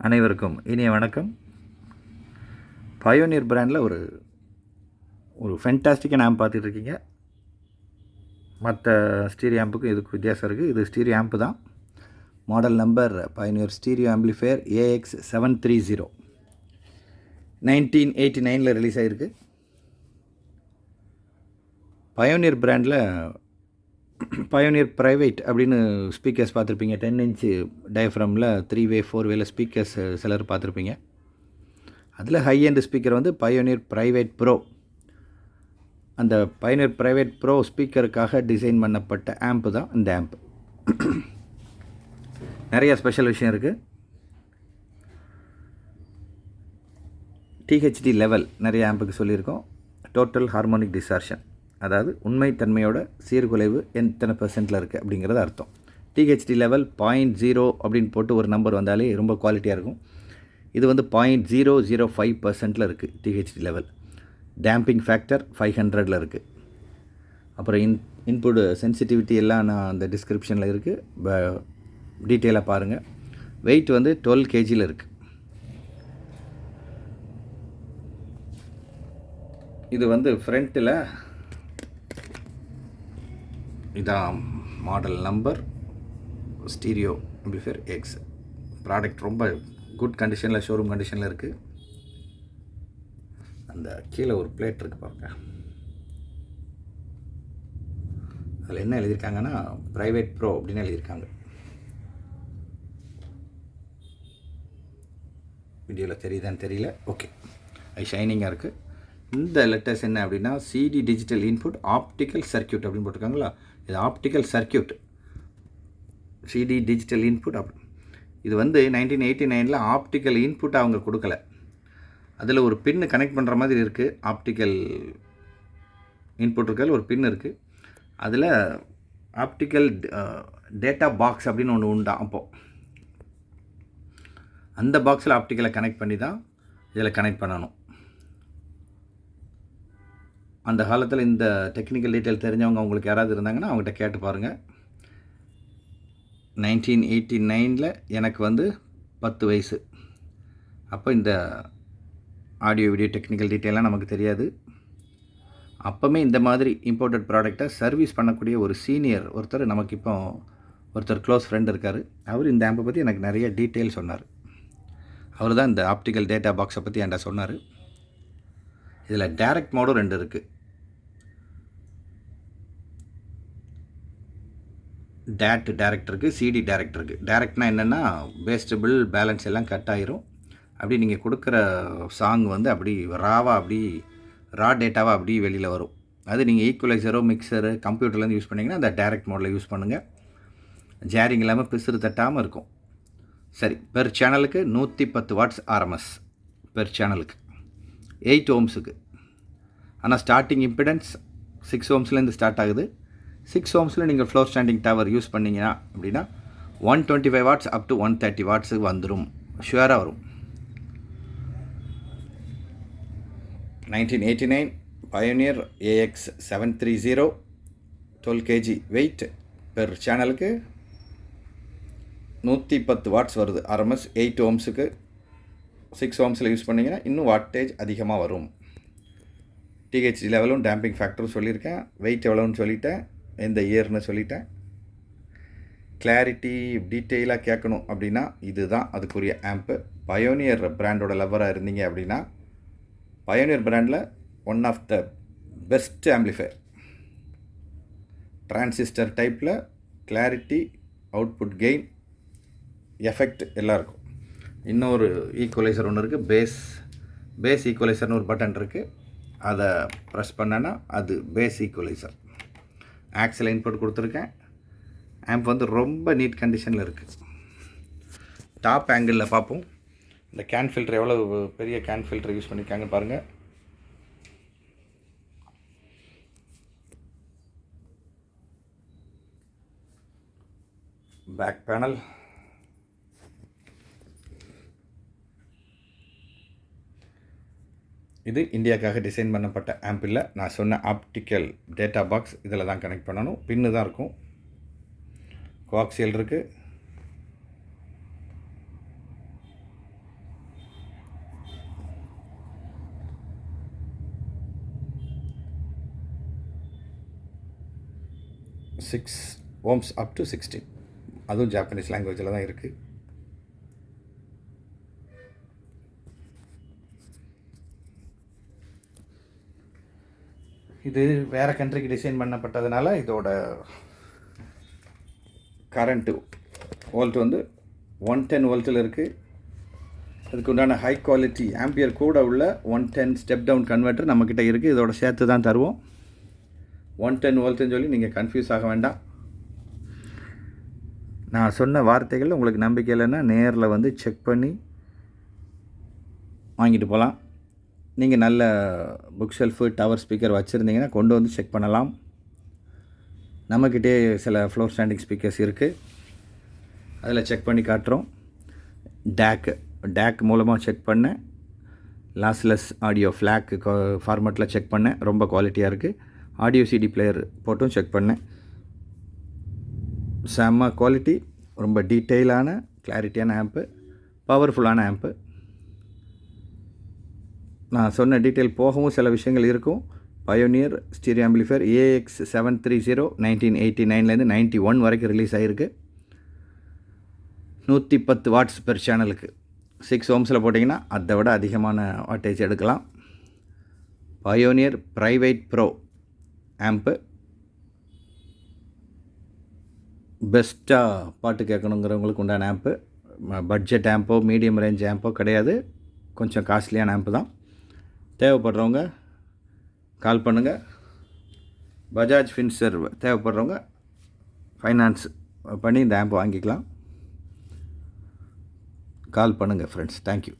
அனைவருக்கும் இனிய வணக்கம். பயோனியர் பிராண்டில் ஒரு ஃபென்டாஸ்டிக்கான ஆம்ப் பார்த்துட்ருக்கீங்க. மற்ற ஸ்டீரியோ ஆம்புக்கும் இதுக்கு வித்தியாசம் இருக்குது. இது ஸ்டீரியோ ஆம்பு தான். Model number pioneer stereo amplifier AX730 1989 release ஆகிருக்கு. பயோனியர் பிராண்டில் பயோனியர் ப்ரைவேட் அப்படின்னு ஸ்பீக்கர்ஸ் பார்த்துருப்பீங்க. 10 இன்ச்சு டயஃப்ரமில் 3-வே 4-வேல ஸ்பீக்கர்ஸ் சிலர் பார்த்துருப்பீங்க. அதில் ஹை எண்ட் ஸ்பீக்கர் வந்து பயோனியர் ப்ரைவேட் ப்ரோ. அந்த பயோனியர் ப்ரைவேட் ப்ரோ ஸ்பீக்கருக்காக டிசைன் பண்ணப்பட்ட ஆம்பு தான் இந்த ஆம்பு. நிறைய ஸ்பெஷல் விஷயம் இருக்குது. THD லெவல் நிறைய ஆம்புக்கு சொல்லியிருக்கோம். டோட்டல் ஹார்மோனிக் டிசார்ஷன், அதாவது உண்மைத்தன்மையோட சீர்குலைவு எத்தனை % இருக்குது அப்படிங்கிறது அர்த்தம். THD லெவல் 0.0 அப்படின்னு போட்டு ஒரு நம்பர் வந்தாலே ரொம்ப குவாலிட்டியாக இருக்கும். இது வந்து 0.005% இருக்குது THD லெவல். டேம்பிங் ஃபேக்டர் 500 இருக்குது. அப்புறம் இன்புட் சென்சிட்டிவிட்டி எல்லாம் நான் அந்த டிஸ்கிரிப்ஷனில் இருக்குது, டீட்டெயிலாக பாருங்கள். வெயிட் வந்து 12 kg இருக்குது. இது வந்து ஃப்ரண்ட்டில் இதான் model number stereo amplifier X. Product ரொம்ப குட் கண்டிஷனில், ஷோரூம் கண்டிஷனில் இருக்குது. அந்த கீழே ஒரு பிளேட் இருக்குது பாருங்க. அதில் என்ன எழுதியிருக்காங்கன்னா ப்ரைவேட் ப்ரோ அப்படின்னு எழுதியிருக்காங்க. வீடியோவில் தெரியுதான்னு தெரியல. ஓகே, அது ஷைனிங்காக இருக்குது. இந்த லெட்டர்ஸ் என்ன அப்படின்னா CD digital input optical circuit அப்படின்னு போட்டிருக்காங்களா. இது optical circuit, CD digital input. இது வந்து 1989 ஆப்டிக்கல் இன்புட் அவங்க கொடுக்கல. அதில் ஒரு பின்னு கனெக்ட் பண்ணுற மாதிரி இருக்குது. ஆப்டிக்கல் இன்புட் இருக்கிறதுல ஒரு பின் இருக்குது. அதில் ஆப்டிக்கல் டேட்டா பாக்ஸ் அப்படின்னு ஒன்று உண்டா. அப்போது அந்த பாக்ஸில் ஆப்டிக்கலை கனெக்ட் பண்ணி தான் இதில் கனெக்ட் பண்ணணும். அந்த காலத்தில் இந்த டெக்னிக்கல் டீட்டெயில் தெரிஞ்சவங்க உங்களுக்கு யாராவது இருந்தாங்கன்னா அவங்ககிட்ட கேட்டு பாருங்கள். 1989 எனக்கு வந்து 10 வயசு. அப்போ இந்த ஆடியோ வீடியோ டெக்னிக்கல் டீட்டெயிலாம் நமக்கு தெரியாது. அப்போவுமே இந்த மாதிரி இம்போர்ட்டட் ப்ராடக்டை சர்வீஸ் பண்ணக்கூடிய ஒரு சீனியர் ஒருத்தர் நமக்கு இப்போ ஒருத்தர் க்ளோஸ் ஃப்ரெண்ட் இருக்கார். அவர் இந்த ஆம்பை பற்றி எனக்கு நிறைய டீட்டெயில் சொன்னார். அவர் தான் இந்த ஆப்டிக்கல் டேட்டா பாக்ஸை பற்றி என்கிட்ட சொன்னார். இதில் டைரக்ட் மோடும் 2 இருக்குது. டைரக்ட் இருக்குது, CD டைரக்ட் இருக்குது. டைரக்ட்னா என்னென்னா பேஸ்டபிள் பேலன்ஸ் எல்லாம் கட் ஆகிரும். அப்படி நீங்கள் கொடுக்குற சாங் வந்து அப்படி ரா டேட்டாவாக அப்படி வெளியில் வரும். அது நீங்கள் ஈக்குவலைசரோ மிக்சரு கம்ப்யூட்டர்லேருந்து யூஸ் பண்ணிங்கன்னா அந்த டைரக்ட் மோடில் யூஸ் பண்ணுங்கள். ஜேரிங் இல்லாமல் பிசுறு தட்டாமல் இருக்கும். சரி, பெர் சேனலுக்கு 110 வாட்ஸ் RMS பெர் சேனலுக்கு, 8 ohmஸுக்கு. ஆனால் ஸ்டார்டிங் இம்பிடன்ஸ் 6 ohmஸ்லேருந்து ஸ்டார்ட் ஆகுது. 6 ohmஸில் நீங்கள் ஃப்ளோர் ஸ்டாண்டிங் டவர் யூஸ் பண்ணிங்கன்னா அப்படின்னா 125 வாட்ஸ் அப் டு 130 வாட்ஸுக்கு வந்துடும், ஷுவராக வரும். 1989 pioneer AX730 12 kg wait, per சேனலுக்கு 110 வாட்ஸ் வருது RMS. 8 ohmஸுக்கு 6 ohmஸில் யூஸ் பண்ணிங்கன்னா இன்னும் வாட்டேஜ் அதிகமாக வரும். THD லெவலும் டேம்பிங் ஃபேக்டரும் சொல்லியிருக்கேன். வெயிட் எவ்வளோன்னு சொல்லிட்டேன், எந்த இயர்னு சொல்லிட்டேன். கிளாரிட்டி டீட்டெயிலாக கேட்கணும் அப்படின்னா இதுதான் அதுக்குரிய ஆம்பு. பயோனியர் பிராண்டோட லவராக இருந்தீங்க அப்படின்னா பயோனியர் பிராண்டில் one of the best amplifier. Transistor டைப்பில் கிளாரிட்டி, அவுட்புட் கெயின், எஃபெக்ட் எல்லாம் இருக்கும். இன்னொரு ஈக்குவலைசர் ஒன்று இருக்குது, பேஸ் ஈக்குவலைசர்னு ஒரு பட்டன் இருக்குது. அதை ப்ரெஸ் பண்ணேன்னா அது பேஸ் ஈக்குவலைசர். ஆக்சில் இன்புட் கொடுத்துருக்கேன். ஆம்ப் வந்து ரொம்ப நீட் கண்டிஷனில் இருக்குது. டாப் ஆங்கிளில் பார்ப்போம். இந்த கேன் ஃபில்டர் எவ்வளோ பெரிய கேன் ஃபில்டர் யூஸ் பண்ணியிருக்காங்கன்னு பாருங்கள். பேக் பேனல், இது இந்தியாவுக்காக டிசைன் பண்ணப்பட்ட ஆம்ப் இல்லை. நான் சொன்ன ஆப்டிக்கல் டேட்டா பாக்ஸ் இதில் தான் கனெக்ட் பண்ணணும். பின்னு தான் இருக்கும். கோஆக்சியல் இருக்குது. 6 ohms அப் டு 16. அதுவும் ஜாப்பனீஸ் லாங்குவேஜில் தான் இருக்குது. இது வேறு கண்ட்ரிக்கு டிசைன் பண்ணப்பட்டதுனால இதோட கரண்ட்டு வோல்ட் வந்து 110 வோல்ட்டில் இருக்குது. அதுக்கு உண்டான ஹை குவாலிட்டி ஆம்பியர் கூட உள்ள 110 ஸ்டெப் டவுன் கன்வெர்ட்டர் நம்மக்கிட்ட இருக்குது. இதோட சேர்த்து தான் தருவோம். 110 வோல்ட்டுன்னு சொல்லி நீங்கள் கன்ஃபியூஸ் ஆக வேண்டாம். நான் சொன்ன வார்த்தைகள் உங்களுக்கு நம்பிக்கை இல்லைன்னா நேரில் வந்து செக் பண்ணி வாங்கிட்டு போகலாம். நீங்கள் நல்ல புக் ஷெல்ஃபு டவர் ஸ்பீக்கர் வச்சுருந்தீங்கன்னா கொண்டு வந்து செக் பண்ணலாம். நம்மக்கிட்டே சில ஃப்ளோர் ஸ்டாண்டிங் ஸ்பீக்கர்ஸ் இருக்குது, அதில் செக் பண்ணி காட்டுறோம். டேக் மூலமாக செக் பண்ணேன். லாஸ்லெஸ் ஆடியோ ஃப்ளாக் ஃபார்மேட்டில் செக் பண்ணேன், ரொம்ப குவாலிட்டியாக இருக்குது. ஆடியோ சிடி பிளேயர் போட்டும் செக் பண்ணேன், செம்ம குவாலிட்டி, ரொம்ப டீட்டெயிலான கிளாரிட்டியான ஆம்ப்பு, பவர்ஃபுல்லான ஆம்ப்பு. நான் சொன்ன டீட்டெயில் போகவும் சில விஷயங்கள் இருக்கும். பயோனியர் ஸ்டீரியோ ஆம்பிளிஃபையர் AX730 1989 91 வரைக்கும் ரிலீஸ் ஆகிருக்கு. 110 வாட்ஸ் பெர் சேனலுக்கு. 6 ohmஸில் போட்டிங்கன்னா அதை விட அதிகமான வாட்டேஜ் எடுக்கலாம். Pioneer private bro amp. பெஸ்ட்டாக பாட்டு கேட்கணுங்கிறவங்களுக்கு உண்டான ஆம்ப்பு. பட்ஜெட் ஆம்போ மீடியம் ரேஞ்ச் ஆம்போ கிடையாது, கொஞ்சம் காஸ்ட்லியான ஆம்ப்பு தான். தேவைப்படுறவங்க கால் பண்ணுங்கள். பஜாஜ் ஃபின்சர்வ் தேவைப்படுறவங்க ஃபைனான்ஸ் பண்ணி இந்த ஆம்பை வாங்கிக்கலாம். கால் பண்ணுங்கள் ஃப்ரெண்ட்ஸ். தேங்க்யூ.